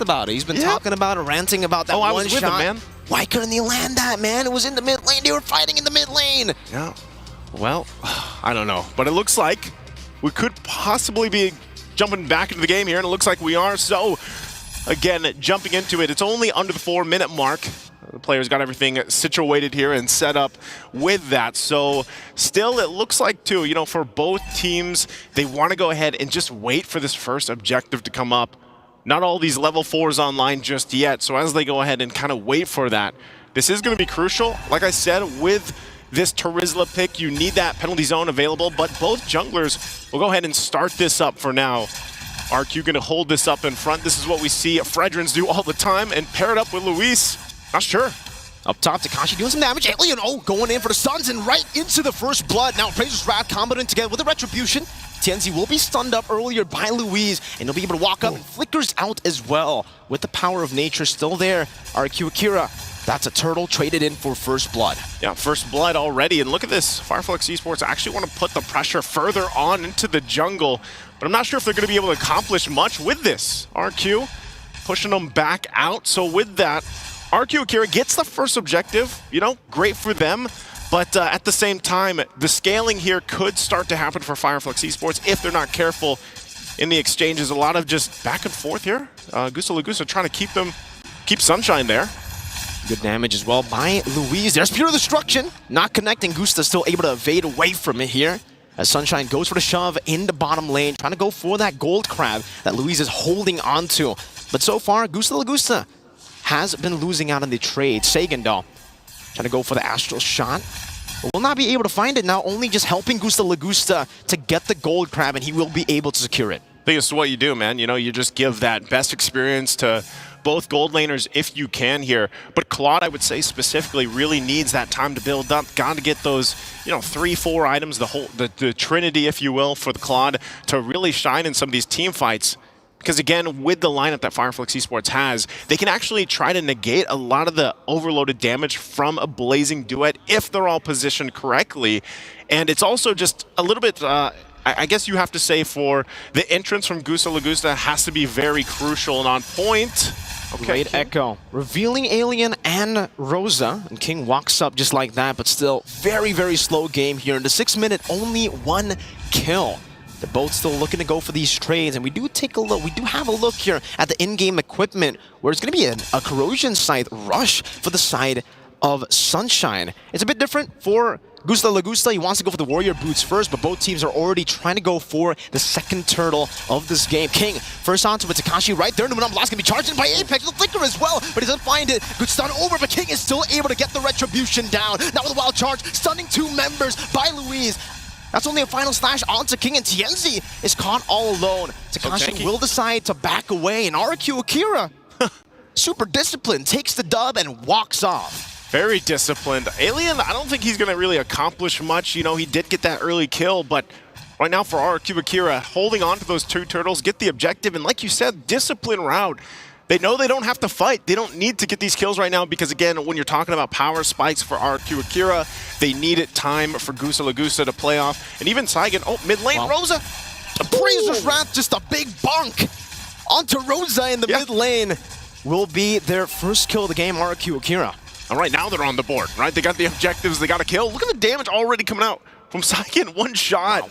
about it. He's been talking about it, ranting about that one shot. I was with him, man. Why couldn't he land that, man? It was in the mid lane. They were fighting in the mid lane. Yeah. Well, I don't know. But it looks like we could possibly be jumping back into the game here, and it looks like we are. So, again, jumping into it, it's only under the 4-minute mark. The players got everything situated here and set up with that. So still, it looks like, too, you know, for both teams, they want to go ahead and just wait for this first objective to come up. Not all these level 4s online just yet. So as they go ahead and kind of wait for that, this is going to be crucial. Like I said, with this Terizla pick, you need that penalty zone available, but both junglers will go ahead and start this up for now. RRQ going to hold this up in front. This is what we see Fredrins do all the time, and pair it up with Luis. Not sure. Up top, Takashi doing some damage. Alien, going in for the Suns and right into the first blood. Now, Fraser's Wrath comboing together with the Retribution. TNZ will be stunned up earlier by Louise, and he'll be able to walk up and flickers out as well. With the power of nature still there, RRQ AKIRA, that's a turtle traded in for first blood. Yeah, first blood already, and look at this. FIREFLUX Esports actually want to put the pressure further on into the jungle, but I'm not sure if they're going to be able to accomplish much with this. RRQ pushing them back out, so with that, RRQ AKIRA gets the first objective, you know, great for them. But at the same time, the scaling here could start to happen for FIREFLUX Esports if they're not careful in the exchanges. A lot of just back and forth here. Gusta Lagusa trying to keep Sunshine there. Good damage as well by Louise. There's Pure Destruction. Not connecting. Gusta still able to evade away from it here. As Sunshine goes for the shove in the bottom lane, trying to go for that gold crab that Louise is holding onto. But so far, Gusta Lagusa has been losing out on the trade. Sagan, though, trying to go for the astral shot. But will not be able to find it now, only just helping Gusta Lagusa to get the gold crab, and he will be able to secure it. I think it's what you do, man. You know, you just give that best experience to both gold laners if you can here. But Claude, I would say specifically, really needs that time to build up. Got to get those, you know, 3-4 items, the trinity, if you will, for the Claude to really shine in some of these team fights. Because again, with the lineup that FIREFLUX Esports has, they can actually try to negate a lot of the overloaded damage from a Blazing Duet if they're all positioned correctly. And it's also just a little bit, I guess you have to say, for the entrance from Gusta Lagusa has to be very crucial and on point. Okay, great echo. Revealing Alien and Rosa. And King walks up just like that, but still very, very slow game here. In the 6th minute, only 1 kill. They're both still looking to go for these trades, and we do take a look. We do have a look here at the in-game equipment, where it's going to be a corrosion scythe rush for the side of Sunshine. It's a bit different for Gusta Lagusa. He wants to go for the warrior boots first, but both teams are already trying to go for the second turtle of this game. King first onto with Takashi right there. Numenum Blast going to be charged in by Apex. The flicker as well, but he doesn't find it. Good stun over, but King is still able to get the retribution down. Now with a wild charge, stunning 2 members by Louise. That's only a final slash onto King, and TNZ is caught all alone. Takashi will decide to back away, and RRQ AKIRA, super disciplined, takes the dub and walks off. Very disciplined. Alien, I don't think he's going to really accomplish much. You know, he did get that early kill, but right now for RRQ AKIRA, holding on to those 2 turtles, get the objective, and like you said, discipline route. They know they don't have to fight. They don't need to get these kills right now because, again, when you're talking about power spikes for RRQ AKIRA, they needed time for Gusta Lagusa to play off. And even Saigon, mid lane, Rosa. Fraser's Wrath, just a big bonk onto Rosa in the mid lane. Will be their first kill of the game, RRQ AKIRA. All right, now they're on the board, right? They got the objectives, they got a kill. Look at the damage already coming out from Saigon, 1 shot. Wow.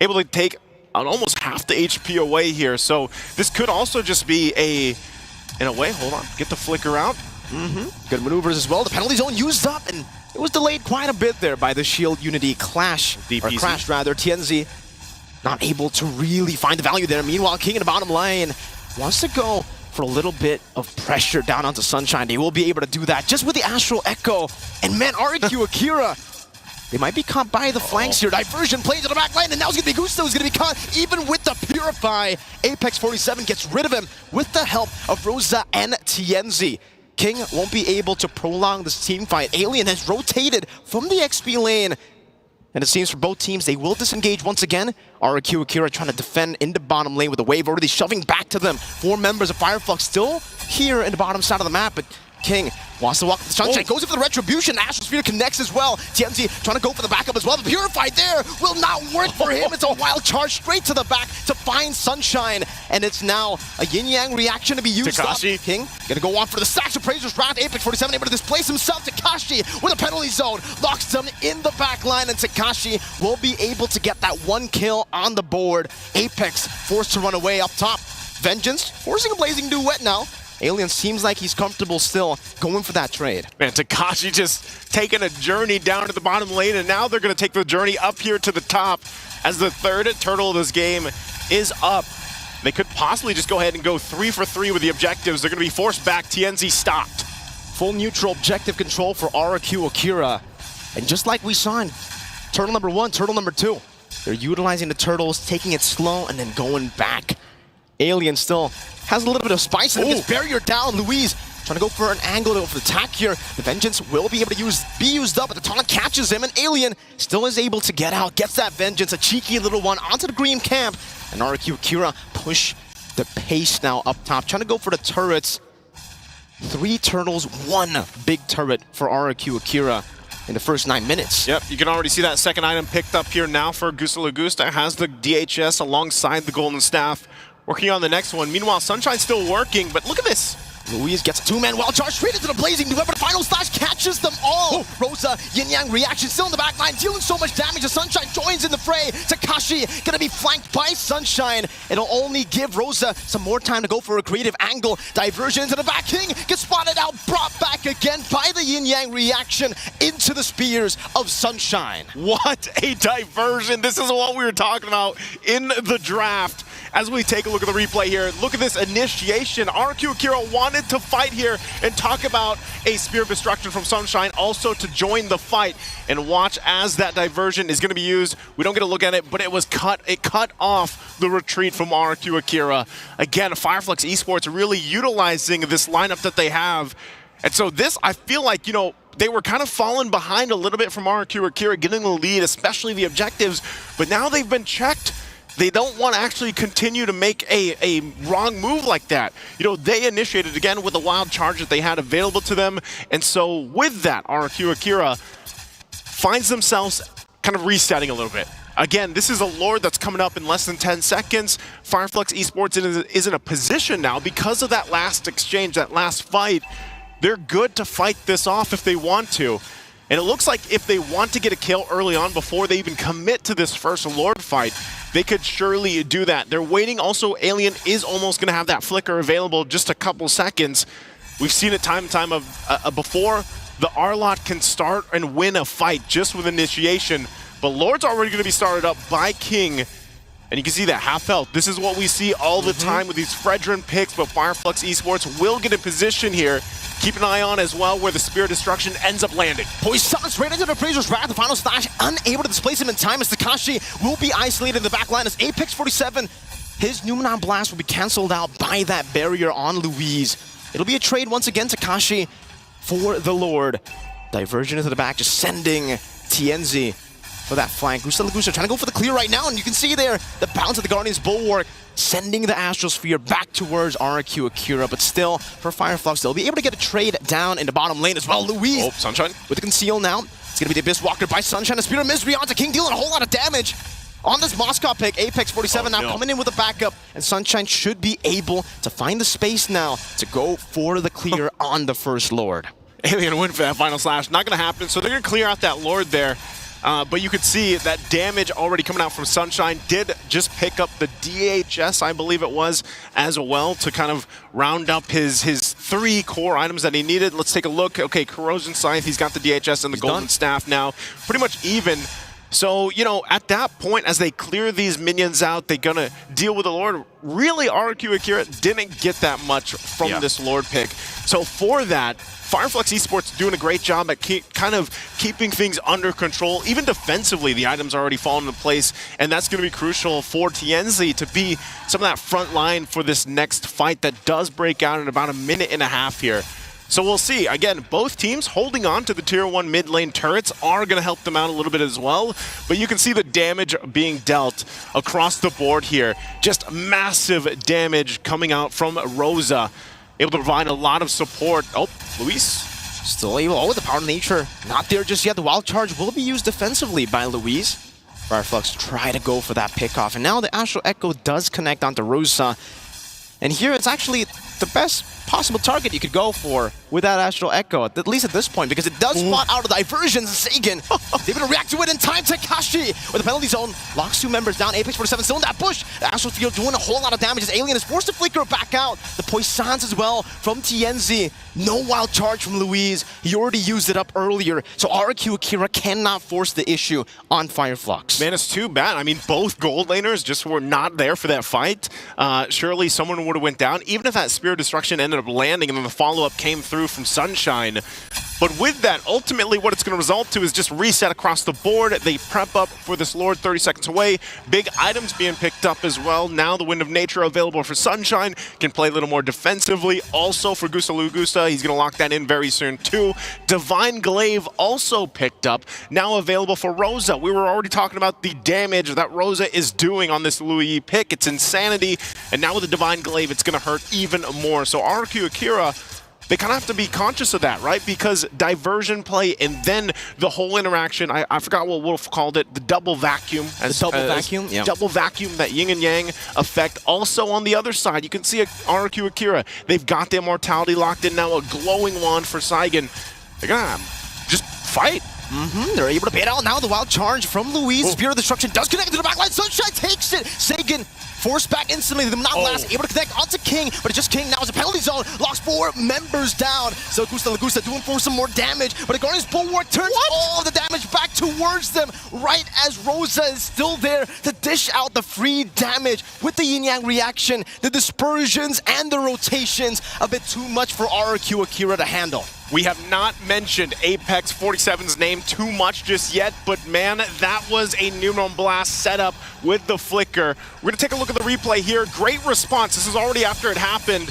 Able to take almost half the HP away here. So this could also just be in a way, hold on, get the flicker out. Good maneuvers as well. The penalty zone used up, and it was delayed quite a bit there by the Shield Unity clash. DPC. Or crash, rather. TNZ not able to really find the value there. Meanwhile, King in the bottom lane wants to go for a little bit of pressure down onto Sunshine. They will be able to do that just with the Astral Echo. And man, RRQ AKIRA, they might be caught by the flanks here. Diversion plays to the back lane, and now it's going to be Gusta who's going to be caught even with the Purify. Apex 47 gets rid of him with the help of Rosa and TNZ. King won't be able to prolong this team fight. Alien has rotated from the XP lane, and it seems for both teams they will disengage once again. RRQ AKIRA trying to defend in the bottom lane with a wave already shoving back to them. 4 members of FIREFLUX still here in the bottom side of the map, but King Wants to walk with the Sunshine, goes in for the Retribution, Astral Sphere connects as well. TMZ trying to go for the backup as well. The Purified there will not work for him. It's a wild charge straight to the back to find Sunshine. And it's now a yin-yang reaction to be used Takashi. up. King gonna go on for the stacks of Appraiser's Wrath. Apex 47 able to displace himself. Takashi with a penalty zone. Locks them in the back line, and Takashi will be able to get that one kill on the board. Apex forced to run away up top. Vengeance forcing a blazing duet now. Alien seems like he's comfortable still going for that trade. Man, Takashi just taking a journey down to the bottom lane, and now they're going to take the journey up here to the top as the third turtle of this game is up. They could possibly just go ahead and go 3 for 3 with the objectives. They're going to be forced back. TNZ stopped. Full neutral objective control for RRQ AKIRA. And just like we saw in turtle number 1, turtle number 2, they're utilizing the turtles, taking it slow, and then going back. Alien still has a little bit of spice and gets barrier down. Louise trying to go for an angle of attack here. The Vengeance will be able to be used up, but the taunt catches him, and Alien still is able to get out, gets that Vengeance, a cheeky little one onto the green camp, and RRQ AKIRA push the pace now up top, trying to go for the turrets. 3 turtles, 1 big turret for RRQ AKIRA in the first 9 minutes. Yep, you can already see that second item picked up here now for Gusta Lagusta. Has the DHS alongside the Golden Staff. Working on the next one. Meanwhile, Sunshine's still working, but look at this. Luis gets a 2-man wild charge straight into the blazing duet, but the final slash catches them all. Rosa, yin-yang reaction still in the back line, dealing so much damage as Sunshine joins in the fray. Takashi gonna be flanked by Sunshine. It'll only give Rosa some more time to go for a creative angle. Diversion into the back. King gets spotted out, brought back again by the yin-yang reaction into the spears of Sunshine. What a diversion. This is what we were talking about in the draft. As we take a look at the replay here, look at this initiation. RRQ AKIRA wanted to fight here and talk about a Spear of Destruction from Sunshine also to join the fight. And watch as that diversion is going to be used. We don't get a look at it, but it was cut. It cut off the retreat from RRQ AKIRA. Again, FIREFLUX Esports really utilizing this lineup that they have. And so this, I feel like, you know, they were kind of falling behind a little bit from RRQ AKIRA, getting the lead, especially the objectives. But now they've been checked. They don't want to actually continue to make a wrong move like that. You know, they initiated again with a wild charge that they had available to them. And so with that, RRQ AKIRA finds themselves kind of resetting a little bit. Again, this is a Lord that's coming up in less than 10 seconds. FIREFLUX Esports is in a position now because of that last exchange, that last fight. They're good to fight this off if they want to. And it looks like if they want to get a kill early on before they even commit to this first Lord fight, they could surely do that. They're waiting. Also, Alien is almost going to have that flicker available just a couple seconds. We've seen it time and time before. The Arlot can start and win a fight just with initiation. But Lord's already going to be started up by King. And you can see that half health. This is what we see all the time with these Fredrin picks, but FIREFLUX Esports will get in position here. Keep an eye on as well where the Spear of Destruction ends up landing. Poison straight into the Appraiser's Wrath. The final slash unable to displace him in time as Takashi will be isolated in the back line as Apex 47. His Numenon Blast will be cancelled out by that barrier on Louise. It'll be a trade once again, Takashi for the Lord. Diversion into the back, just sending TNZ for that flank. Gusta Lagusta trying to go for the clear right now, and you can see there the bounce of the Guardian's Bulwark sending the Astral Sphere back towards RRQ AKIRA, but still, for FIREFLUX, they'll be able to get a trade down in the bottom lane as well. Louise Sunshine with the conceal now. It's going to be the Abyss Walker by Sunshine. A Spear of Misery onto King, dealing a whole lot of damage on this Moscow pick. Apex 47 now coming in with a backup, and Sunshine should be able to find the space now to go for the clear on the first Lord. Alien win for that final slash. Not going to happen, so they're going to clear out that Lord there. But you could see that damage already coming out from Sunshine. Did just pick up the DHS, I believe it was, as well to kind of round up his 3 core items that he needed. Let's take a look. Okay, Corrosion Scythe, he's got the DHS and the Golden Staff now. Pretty much even. So, you know, at that point, as they clear these minions out, they're going to deal with the Lord. Really, RRQ AKIRA didn't get that much from this Lord pick. So for that, FIREFLUX Esports doing a great job at kind of keeping things under control. Even defensively, the items are already fallen into place, and that's going to be crucial for TNZ to be some of that front line for this next fight that does break out in about a minute and a half here. So we'll see. Again, both teams holding on to the Tier 1 mid lane turrets are going to help them out a little bit as well. But you can see the damage being dealt across the board here. Just massive damage coming out from Rosa. Able to provide a lot of support. Oh, Luis Still able. Oh, the power of nature not there just yet. The wild charge will be used defensively by Luis. FIREFLUX try to go for that pickoff. And now the Astral Echo does connect onto Rosa. And here it's actually the best possible target you could go for with that Astral Echo, at least at this point, because it does spot out of the diversions. Sagan is able to react to it in time. Takashi with the penalty zone locks 2 members down. Apex 47 still in that bush. The Astral Field doing a whole lot of damage as Alien is forced to flicker back out. The Poissons as well from TNZ. No wild charge from Luis. He already used it up earlier. So RRQ AKIRA cannot force the issue on FIREFLUX. Man, it's too bad. I mean, both gold laners just were not there for that fight. Surely someone would have went down, even if that Spear of Destruction ended up landing and then the follow-up came through from Sunshine. But with that, ultimately what it's going to result to is just reset across the board. They prep up for this Lord 30 seconds away. Big items being picked up as well. Now the Wind of Nature available for Sunshine. Can play a little more defensively. Also for Gusta Lugusta, he's going to lock that in very soon too. Divine Glaive also picked up. Now available for Rosa. We were already talking about the damage that Rosa is doing on this Louis pick. It's insanity. And now with the Divine Glaive, it's going to hurt even more. So RRQ AKIRA, they kind of have to be conscious of that, right? Because diversion play and then the whole interaction, I forgot what Wolf called it, the double vacuum. Vacuum? Yeah. Double vacuum, that yin and yang effect. Also on the other side, you can see RRQ AKIRA. They've got the immortality locked in now, a glowing wand for Saigon. They're going to just fight. They're able to bait out now. The wild charge from Luis. Spear of Destruction does connect to the backline. Sunshine takes it. Sagan forced back instantly. The not last able to connect onto King, but it's just King now is a penalty zone. Locks 4 members down. So Gusta Lagusta doing for some more damage, but the Guardian's Bulwark turns all of the damage back towards them right as Rosa is still there to dish out the free damage with the yin-yang reaction, the dispersions, and the rotations. A bit too much for RRQ AKIRA to handle. We have not mentioned Apex 47's name too much just yet, but man, that was a Numeron Blast setup with the flicker. We're going to take a look at the replay here. Great response. This is already after it happened.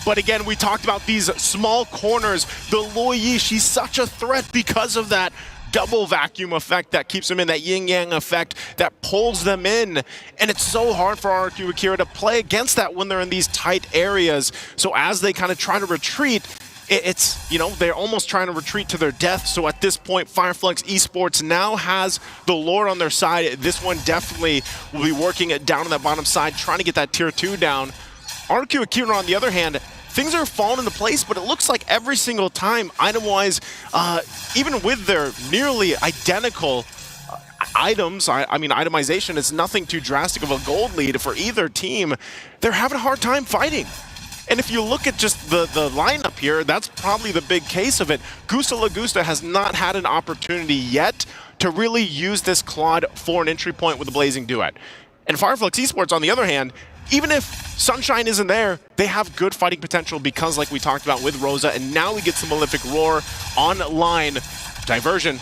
But again, we talked about these small corners. The Luoyi, she's such a threat because of that double vacuum effect that keeps them in, that yin-yang effect that pulls them in. And it's so hard for RRQ AKIRA to play against that when they're in these tight areas. So as they kind of try to retreat, it's, you know, they're almost trying to retreat to their death. So at this point, FIREFLUX Esports now has the Lord on their side. This one definitely will be working it down on that bottom side, trying to get that tier 2 down. RRQ AKIRA, on the other hand, things are falling into place, but it looks like every single time, item-wise, even with their nearly identical items, I mean, itemization is nothing too drastic of a gold lead for either team. They're having a hard time fighting. And if you look at just the lineup here, that's probably the big case of it. Gusta Lagusta has not had an opportunity yet to really use this Claude for an entry point with the Blazing Duet. And FIREFLUX Esports, on the other hand, even if Sunshine isn't there, they have good fighting potential because, like we talked about with Rosa, and now we get some Malefic Roar online. Diversion.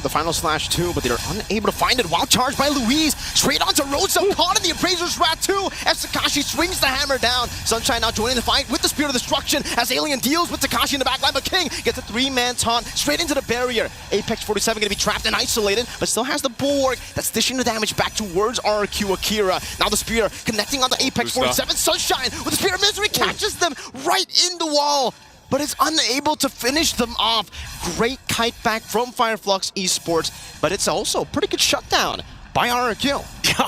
The final slash too, but they're unable to find it. Wild charge by Luis, straight onto Rosa, caught in the Appraiser's Wrath too, as Takashi swings the hammer down. Sunshine now joining the fight with the Spear of Destruction as Alien deals with Takashi in the backline, but King gets a 3-man taunt straight into the barrier. Apex 47 gonna be trapped and isolated, but still has the Bulwark that's dishing the damage back towards RRQ AKIRA. Now the Spear connecting on the Apex 47. Sunshine with the Spear of Misery catches them right in the wall, but is unable to finish them off. Great kite back from FIREFLUX Esports, but it's also a pretty good shutdown by RRQ.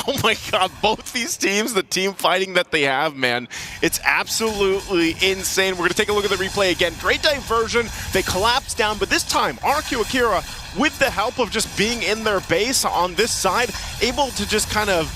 Oh my god, both these teams, the team fighting that they have, man, it's absolutely insane. We're going to take a look at the replay again. Great diversion. They collapse down, but this time, RRQ AKIRA, with the help of just being in their base on this side, able to just kind of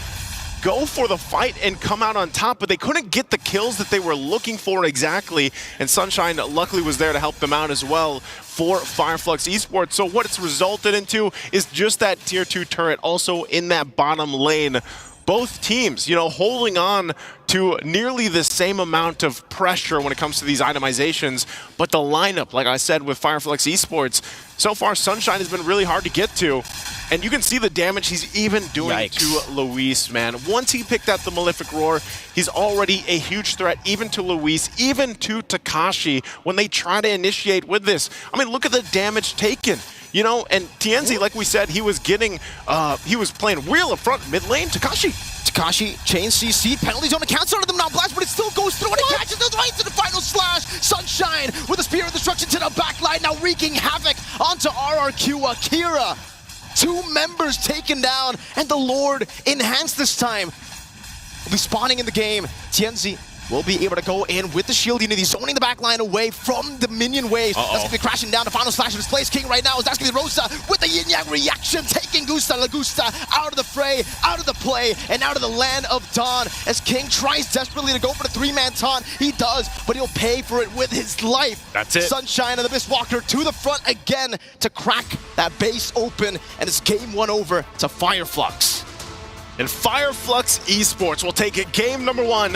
go for the fight and come out on top, but they couldn't get the kills that they were looking for exactly, and Sunshine luckily was there to help them out as well for FIREFLUX Esports. So what it's resulted into is just that tier 2 turret also in that bottom lane. Both teams, you know, holding on to nearly the same amount of pressure when it comes to these itemizations, but the lineup, like I said, with FIREFLUX Esports, so far Sunshine has been really hard to get to, and you can see the damage he's even doing to Luis, man. Once he picked out the Malefic Roar, he's already a huge threat, even to Luis, even to Takashi, when they try to initiate with this. I mean, look at the damage taken. You know, and TNZ, like we said, he was getting, he was playing real up front, mid lane. Takashi chain CC, penalties on account of them now blast, but it still goes through and it catches the right to the final slash. Sunshine with a Spear of Destruction to the RRQ, AKIRA. 2 members taken down, and the Lord enhanced this time. Will be spawning in the game. Tianzi will be able to go in with the shield unit. He's zoning the back line away from the minion waves. That's going to be crashing down. The final slash of his place. King right now is asking Rosa with the yin-yang reaction, taking Lagusta out of the fray, out of the play, and out of the land of Dawn. As King tries desperately to go for the 3-man taunt. He does, but he'll pay for it with his life. That's it. Sunshine and the Mistwalker to the front again to crack that base open, and it's game 1 over to FIREFLUX. And FIREFLUX Esports will take it game number 1